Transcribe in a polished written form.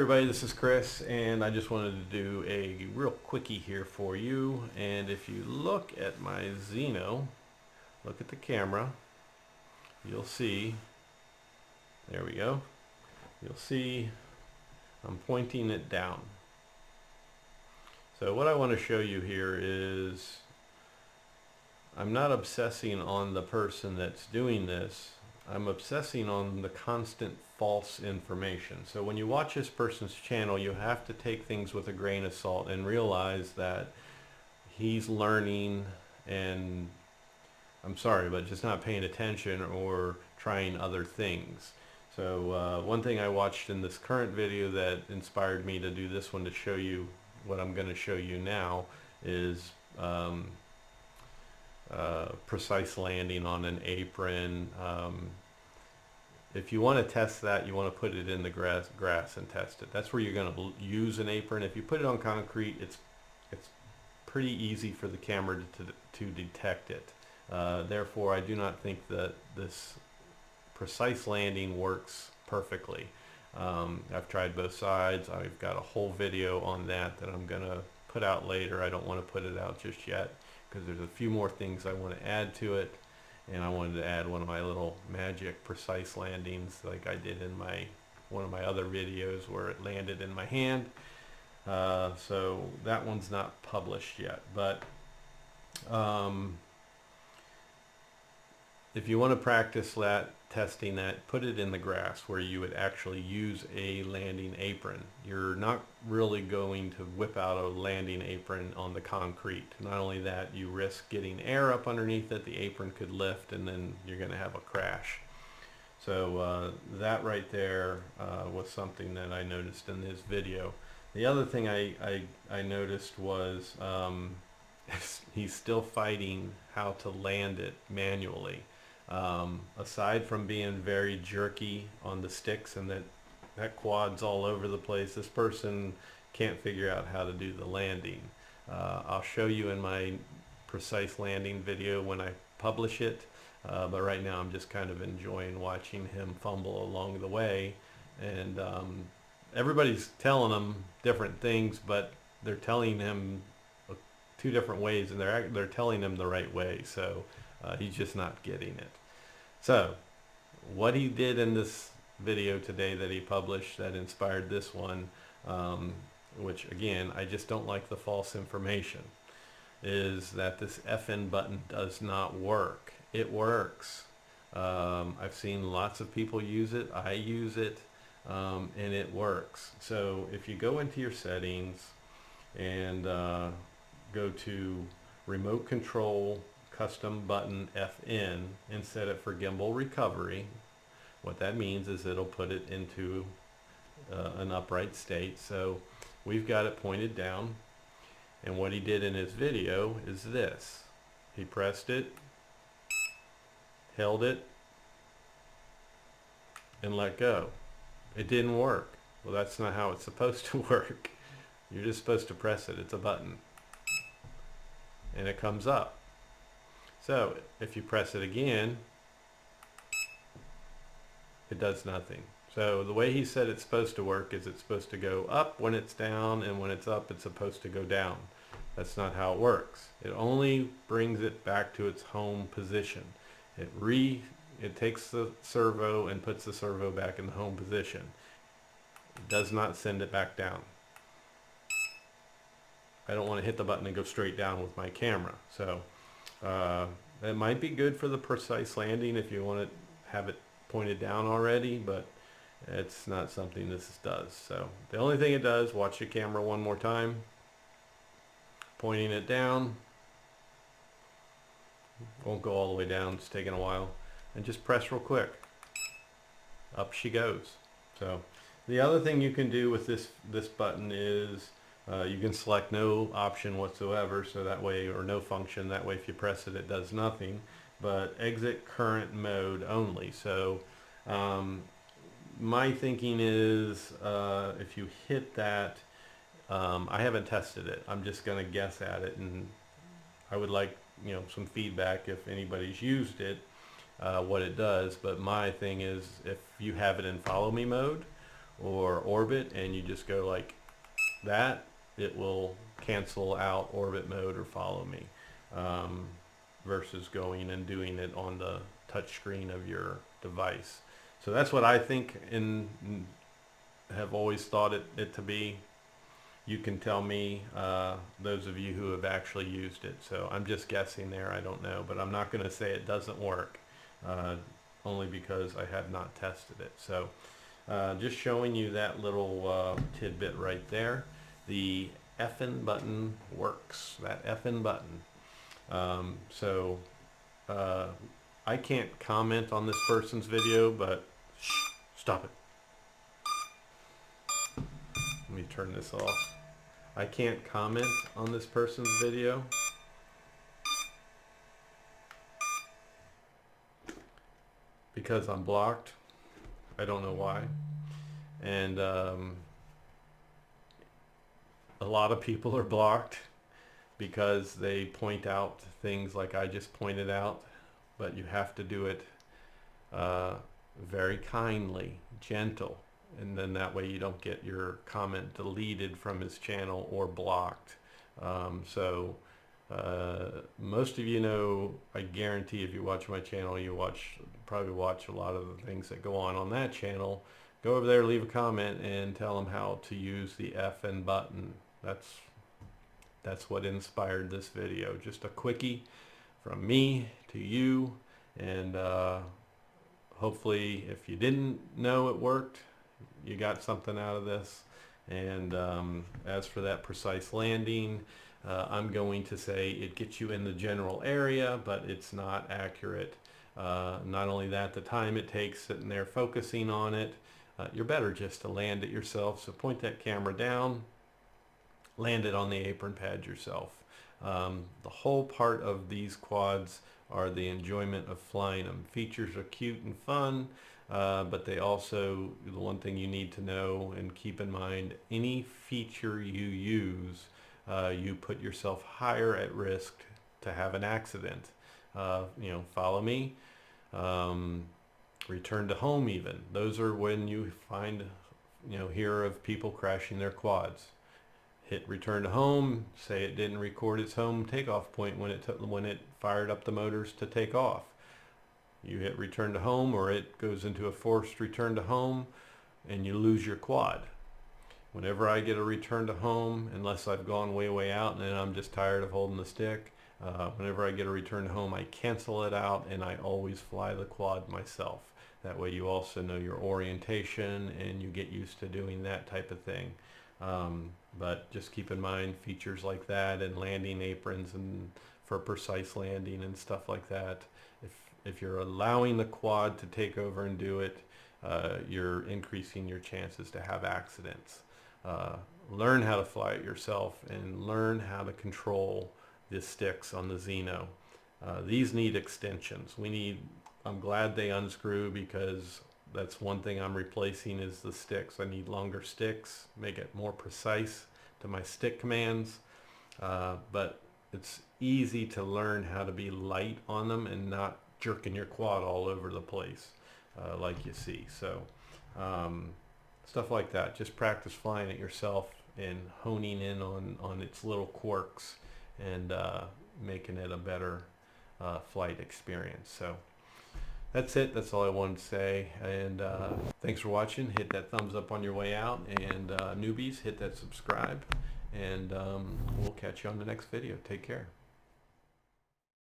everybody, this is Chris, and I just wanted to do a real quickie here for you. And if you look at my Zino, look at the camera, you'll see, there we go, you'll see I'm pointing it down. So what I want to show you here is I'm not obsessing on the person that's doing this. I'm obsessing on the constant false information. So when you watch this person's channel, you have to take things with a grain of salt and realize that he's learning and, I'm sorry, but just not paying attention or trying other things. So one thing I watched in this current video that inspired me to do this one to show you what I'm going to show you now is precise landing on an apron. If you want to test that, you want to put it in the grass and test it. That's where you're going to use an apron. If you put it on concrete, it's pretty easy for the camera to detect it. Therefore, I do not think that this precise landing works perfectly. I've tried both sides. I've got a whole video on that I'm going to put out later. I don't want to put it out just yet because there's a few more things I want to add to it, and I wanted to add one of my little magic precise landings like I did in one of my other videos where it landed in my hand. So that one's not published yet, but if you want to practice testing that, put it in the grass where you would actually use a landing apron. You're not really going to whip out a landing apron on the concrete. Not only that, you risk getting air up underneath it, the apron could lift, and then you're going to have a crash. So that right there was something that I noticed in this video. The other thing I noticed was he's still fighting how to land it manually. Aside from being very jerky on the sticks and that quad's all over the place, this person can't figure out how to do the landing. I'll show you in my precise landing video when I publish it, but right now I'm just kind of enjoying watching him fumble along the way. And everybody's telling him different things, but they're telling him two different ways, and they're telling him the right way, so he's just not getting it. So what he did in this video today that he published that inspired this one, which again I just don't like the false information, is that this FN button does not work. It works. I've seen lots of people use it. I use it, and it works. So if you go into your settings and go to remote control custom button FN and set it for gimbal recovery, what that means is it'll put it into an upright state. So we've got it pointed down, and what he did in his video is this. He pressed it, held it, and let go. It didn't work. Well, that's not how it's supposed to work. You're just supposed to press it. It's a button, and it comes up. So if you press it again, it does nothing. So the way he said it's supposed to work is it's supposed to go up when it's down, and when it's up it's supposed to go down. That's not how it works. It only brings it back to its home position. It takes the servo and puts the servo back in the home position. It does not send it back down. I don't want to hit the button and go straight down with my camera. So it might be good for the precise landing if you want to have it pointed down already, but it's not something this does. So the only thing it does, watch the camera one more time, pointing it down. Won't go all the way down, it's taking a while, and just press real quick. Up she goes. So the other thing you can do with this button is you can select no option whatsoever, so that way, or no function, that way if you press it, it does nothing, but exit current mode only. So my thinking is if you hit that, I haven't tested it, I'm just going to guess at it, and I would like some feedback if anybody's used it, what it does. But my thing is, if you have it in follow me mode, or orbit, and you just go like that, it will cancel out orbit mode or follow me, versus going and doing it on the touch screen of your device. So that's what I think and have always thought it to be. You can tell me, those of you who have actually used it. So I'm just guessing there, I don't know, but I'm not going to say it doesn't work, only because I have not tested it. So just showing you that little tidbit right there. The effing button works, that effing button. So I can't comment on this person's video, but shh, stop it. Let me turn this off. I can't comment on this person's video because I'm blocked. I don't know why. And a lot of people are blocked because they point out things like I just pointed out, but you have to do it very kindly, gentle, and then that way you don't get your comment deleted from his channel or blocked. Most of you know, I guarantee if you watch my channel, you probably watch a lot of the things that go on that channel. Go over there, leave a comment, and tell them how to use the FN button. That's what inspired this video. Just a quickie from me to you, and hopefully if you didn't know it worked, you got something out of this. And as for that precise landing, I'm going to say it gets you in the general area, but it's not accurate. Not only that, the time it takes sitting there focusing on it, you're better just to land it yourself. So point that camera down, land it on the apron pad yourself. The whole part of these quads are the enjoyment of flying them. Features are cute and fun, but they also, the one thing you need to know and keep in mind, any feature you use, you put yourself higher at risk to have an accident. Follow me, return to home even. Those are when you find, hear of people crashing their quads. Hit return to home, say it didn't record its home takeoff point when it fired up the motors to take off. You hit return to home, or it goes into a forced return to home, and you lose your quad. Whenever I get a return to home, unless I've gone way out and then I'm just tired of holding the stick, whenever I get a return to home, I cancel it out and I always fly the quad myself. That way you also know your orientation and you get used to doing that type of thing. But just keep in mind features like that and landing aprons and for precise landing and stuff like that. If you're allowing the quad to take over and do it, you're increasing your chances to have accidents. Learn how to fly it yourself and learn how to control the sticks on the Zino. These need extensions. I'm glad they unscrew, because that's one thing I'm replacing is the sticks. I need longer sticks, make it more precise to my stick commands. But it's easy to learn how to be light on them and not jerking your quad all over the place like you see. So stuff like that. Just practice flying it yourself and honing in on its little quirks and making it a better flight experience. So that's it. That's all I wanted to say. And thanks for watching. Hit that thumbs up on your way out. And newbies, hit that subscribe. And we'll catch you on the next video. Take care.